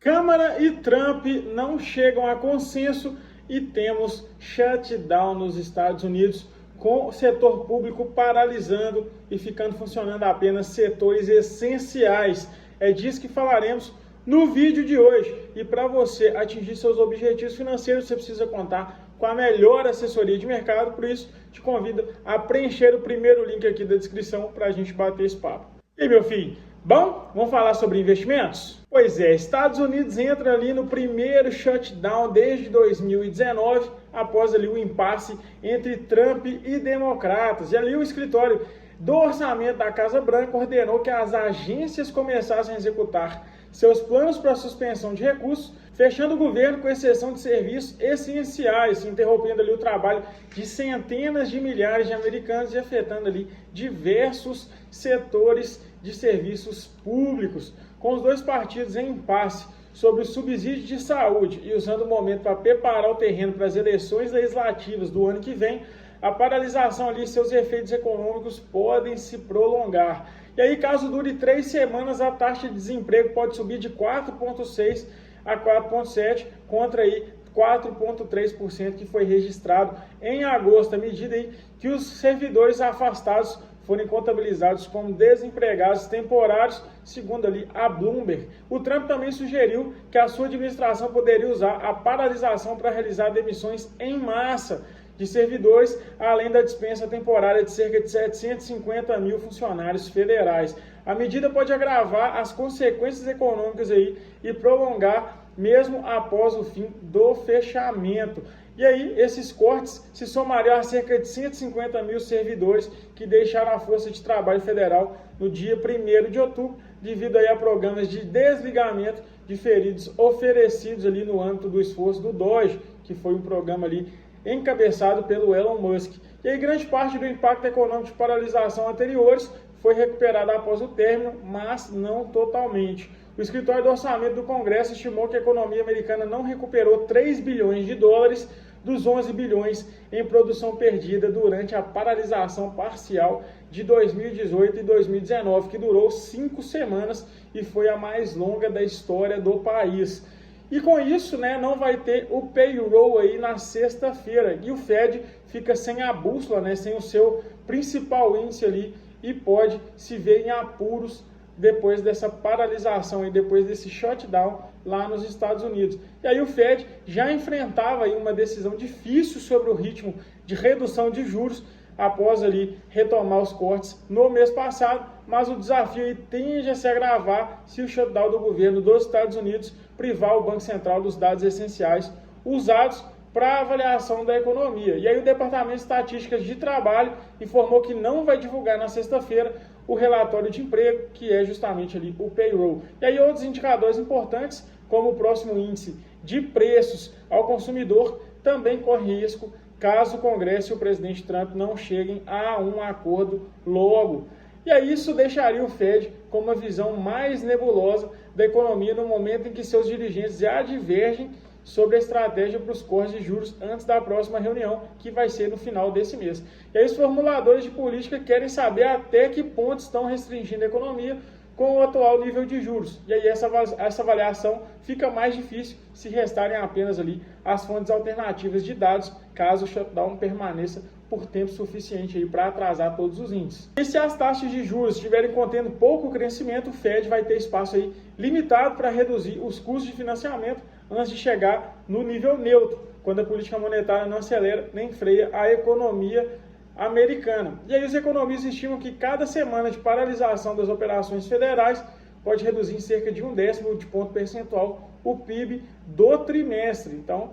Câmara e Trump não chegam a consenso e temos shutdown nos Estados Unidos, com o setor público paralisando e ficando funcionando apenas setores essenciais. É disso que falaremos no vídeo de hoje. E para você atingir seus objetivos financeiros, você precisa contar com a melhor assessoria de mercado. Por isso, te convido a preencher o primeiro link aqui da descrição para a gente bater esse papo. E aí, meu filho? Bom, vamos falar sobre investimentos? Pois é, Estados Unidos entra ali no primeiro shutdown desde 2019, após ali o impasse entre Trump e democratas. E ali o escritório do orçamento da Casa Branca ordenou que as agências começassem a executar seus planos para suspensão de recursos, fechando o governo com exceção de serviços essenciais, interrompendo ali o trabalho de centenas de milhares de americanos e afetando ali diversos setores de serviços públicos. Com os dois partidos em impasse sobre o subsídio de saúde e usando o momento para preparar o terreno para as eleições legislativas do ano que vem, a paralisação ali e seus efeitos econômicos podem se prolongar. E aí, caso dure 3 semanas, a taxa de desemprego pode subir de 4,6% a 4,7%, contra aí 4,3% que foi registrado em agosto, à medida aí que os servidores afastados forem contabilizados como desempregados temporários, segundo ali a Bloomberg. O Trump também sugeriu que a sua administração poderia usar a paralisação para realizar demissões em massa de servidores, além da dispensa temporária de cerca de 750 mil funcionários federais. A medida pode agravar as consequências econômicas aí e prolongar mesmo após o fim do fechamento. E aí, esses cortes se somariam a cerca de 150 mil servidores que deixaram a força de trabalho federal no dia 1º de outubro, devido aí a programas de desligamento de feridos oferecidos ali no âmbito do esforço do DOGE, que foi um programa ali encabeçado pelo Elon Musk. E aí, grande parte do impacto econômico de paralisação anteriores foi recuperada após o término, mas não totalmente. O escritório do orçamento do Congresso estimou que a economia americana não recuperou 3 bilhões de dólares dos 11 bilhões em produção perdida durante a paralisação parcial de 2018 e 2019, que durou 5 semanas e foi a mais longa da história do país. E com isso, não vai ter o payroll aí na sexta-feira. E o Fed fica sem a bússola, sem o seu principal índice ali e pode se ver em apuros depois dessa paralisação e depois desse shutdown lá nos Estados Unidos. E aí o Fed já enfrentava aí uma decisão difícil sobre o ritmo de redução de juros após ali retomar os cortes no mês passado, mas o desafio aí tende a se agravar se o shutdown do governo dos Estados Unidos privar o Banco Central dos dados essenciais usados para a avaliação da economia. E aí o Departamento de Estatísticas de Trabalho informou que não vai divulgar na sexta-feira o relatório de emprego, que é justamente ali o payroll. E aí outros indicadores importantes, como o próximo índice de preços ao consumidor, também corre risco caso o Congresso e o presidente Trump não cheguem a um acordo logo. E aí isso deixaria o Fed com uma visão mais nebulosa da economia no momento em que seus dirigentes já divergem sobre a estratégia para os cortes de juros antes da próxima reunião, que vai ser no final desse mês. E aí os formuladores de política querem saber até que ponto estão restringindo a economia com o atual nível de juros. E aí essa avaliação fica mais difícil se restarem apenas ali as fontes alternativas de dados, caso o shutdown permaneça por tempo suficiente aí para atrasar todos os índices. E se as taxas de juros estiverem contendo pouco crescimento, o Fed vai ter espaço aí limitado para reduzir os custos de financiamento antes de chegar no nível neutro, quando a política monetária não acelera nem freia a economia americana. E aí os economistas estimam que cada semana de paralisação das operações federais pode reduzir em cerca de 0,1 de ponto percentual o PIB do trimestre. Então,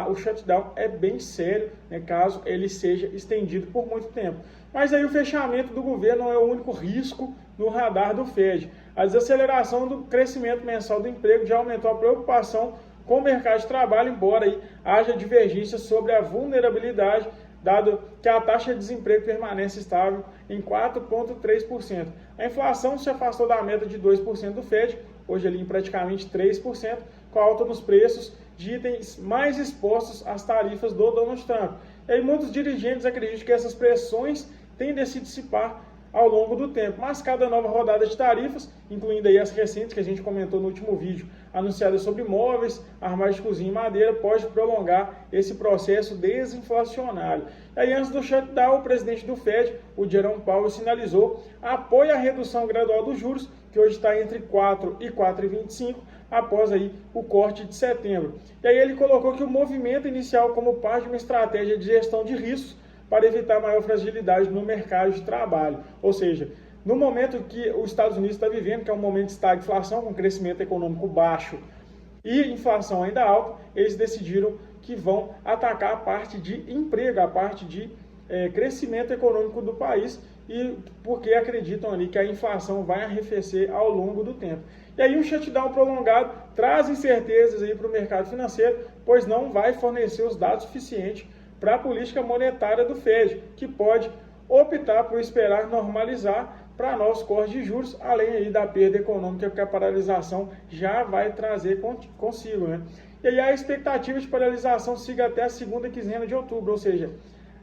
o shutdown é bem sério, caso ele seja estendido por muito tempo. Mas aí o fechamento do governo não é o único risco no radar do Fed. A desaceleração do crescimento mensal do emprego já aumentou a preocupação com o mercado de trabalho, embora aí haja divergências sobre a vulnerabilidade, dado que a taxa de desemprego permanece estável em 4,3%. A inflação se afastou da meta de 2% do Fed, hoje ali em praticamente 3%, com a alta nos preços de itens mais expostos às tarifas do Donald Trump. E aí muitos dirigentes acreditam que essas pressões tendem a se dissipar ao longo do tempo, mas cada nova rodada de tarifas, incluindo aí as recentes que a gente comentou no último vídeo, anunciada sobre móveis, armários de cozinha e madeira pode prolongar esse processo desinflacionário. E aí, antes do shutdown, o presidente do Fed, o Jerome Powell, sinalizou apoio à redução gradual dos juros, que hoje está entre 4 e 4,25, após aí o corte de setembro. E aí ele colocou que o movimento inicial como parte de uma estratégia de gestão de riscos para evitar maior fragilidade no mercado de trabalho. Ou seja, no momento que os Estados Unidos está vivendo, que é um momento de estagflação, com crescimento econômico baixo e inflação ainda alta, eles decidiram que vão atacar a parte de emprego, a parte de crescimento econômico do país, e porque acreditam ali que a inflação vai arrefecer ao longo do tempo. E aí um shutdown prolongado traz incertezas aí para o mercado financeiro, pois não vai fornecer os dados suficientes para a política monetária do Fed, que pode optar por esperar normalizar para novos cortes de juros, além aí da perda econômica que a paralisação já vai trazer consigo, né? E aí a expectativa de paralisação siga até a segunda quinzena de outubro, ou seja,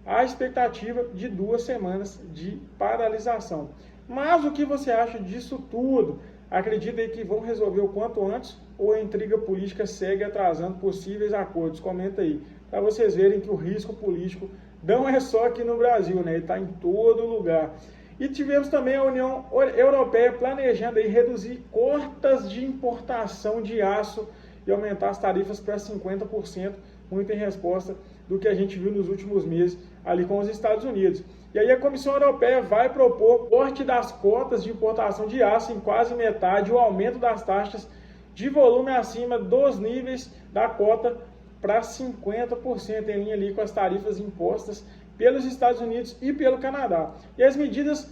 a expectativa de 2 semanas de paralisação. Mas o que você acha disso tudo? Acredita aí que vão resolver o quanto antes ou a intriga política segue atrasando possíveis acordos? Comenta aí, para vocês verem que o risco político não é só aqui no Brasil, né? Ele está em todo lugar. E tivemos também a União Europeia planejando aí reduzir cotas de importação de aço e aumentar as tarifas para 50%, muito em resposta do que a gente viu nos últimos meses ali com os Estados Unidos. E aí a Comissão Europeia vai propor corte das cotas de importação de aço em quase metade, o aumento das taxas de volume acima dos níveis da cota para 50%, em linha ali com as tarifas impostas pelos Estados Unidos e pelo Canadá. E as medidas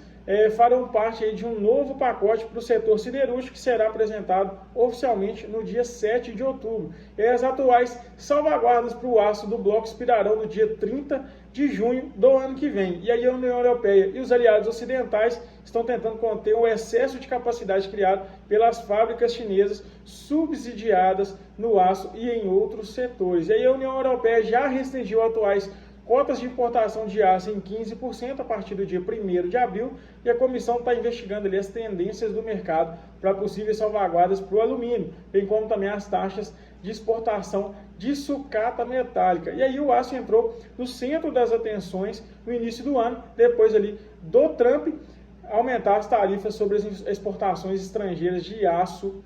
farão parte aí de um novo pacote para o setor siderúrgico que será apresentado oficialmente no dia 7 de outubro. E as atuais salvaguardas para o aço do bloco expirarão no dia 30 de junho do ano que vem. E aí a União Europeia e os aliados ocidentais estão tentando conter o excesso de capacidade criado pelas fábricas chinesas subsidiadas no aço e em outros setores. E aí a União Europeia já restringiu atuais cotas de importação de aço em 15% a partir do dia 1º de abril, e a comissão está investigando ali as tendências do mercado para possíveis salvaguardas para o alumínio, bem como também as taxas de exportação de sucata metálica. E aí o aço entrou no centro das atenções no início do ano, depois ali do Trump aumentar as tarifas sobre as exportações estrangeiras de aço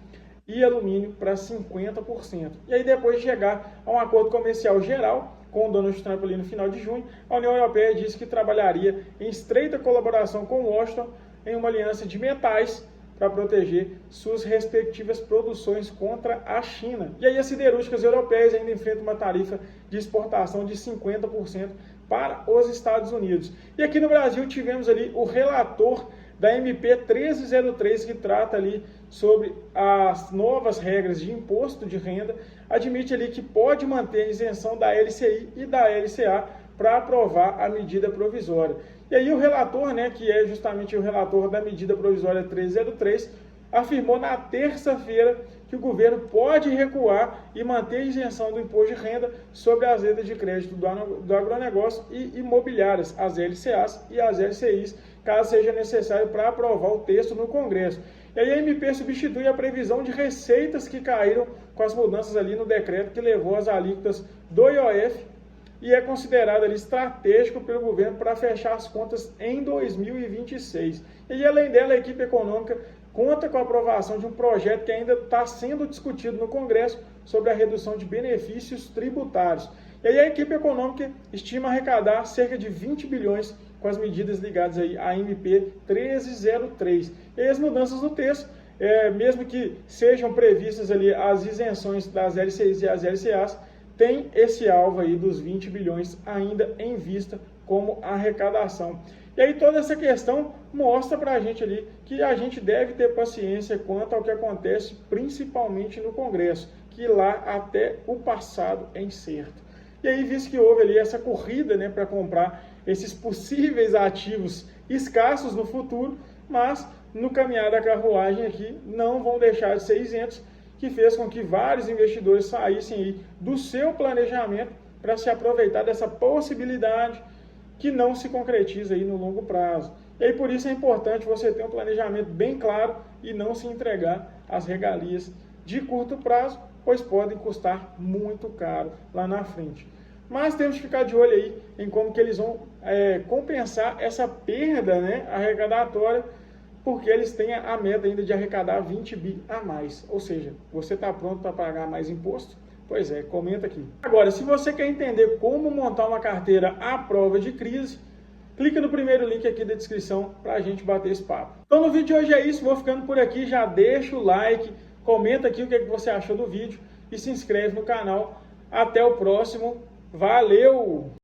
e alumínio para 50%. E aí depois de chegar a um acordo comercial geral com o Donald Trump ali no final de junho, a União Europeia disse que trabalharia em estreita colaboração com Washington em uma aliança de metais para proteger suas respectivas produções contra a China. E aí as siderúrgicas europeias ainda enfrentam uma tarifa de exportação de 50% para os Estados Unidos. E aqui no Brasil tivemos ali o relator da MP 1303, que trata ali sobre as novas regras de imposto de renda, admite ali que pode manter a isenção da LCI e da LCA para aprovar a medida provisória. E aí o relator, né, que é justamente o relator da medida provisória 1303, afirmou na terça-feira que o governo pode recuar e manter a isenção do imposto de renda sobre as letras de crédito do agronegócio e imobiliárias, as LCAs e as LCIs, caso seja necessário para aprovar o texto no Congresso. E aí a MP substitui a previsão de receitas que caíram com as mudanças ali no decreto que levou as alíquotas do IOF e é considerado ali estratégico pelo governo para fechar as contas em 2026. E além dela, a equipe econômica conta com a aprovação de um projeto que ainda está sendo discutido no Congresso sobre a redução de benefícios tributários. E aí a equipe econômica estima arrecadar cerca de 20 bilhões com as medidas ligadas aí à MP 1303. E aí as mudanças no texto, mesmo que sejam previstas ali as isenções das LCIs e as LCAs, tem esse alvo aí dos 20 bilhões ainda em vista como arrecadação. E aí toda essa questão mostra para a gente ali que a gente deve ter paciência quanto ao que acontece principalmente no Congresso, que lá até o passado é incerto. E aí, visto que houve ali essa corrida, né, para comprar esses possíveis ativos escassos no futuro, mas no caminhar da carruagem aqui não vão deixar de ser isentos, que fez com que vários investidores saíssem aí do seu planejamento para se aproveitar dessa possibilidade que não se concretiza aí no longo prazo. E aí, por isso é importante você ter um planejamento bem claro e não se entregar às regalias de curto prazo, pois podem custar muito caro lá na frente. Mas temos que ficar de olho aí em como que eles vão compensar essa perda, né, arrecadatória, porque eles têm a meta ainda de arrecadar 20 bi a mais. Ou seja, você está pronto para pagar mais imposto? Pois é, comenta aqui. Agora, se você quer entender como montar uma carteira à prova de crise, clica no primeiro link aqui da descrição para a gente bater esse papo. Então no vídeo de hoje é isso, vou ficando por aqui, já deixa o like, comenta aqui o que você achou do vídeo e se inscreve no canal. Até o próximo, valeu!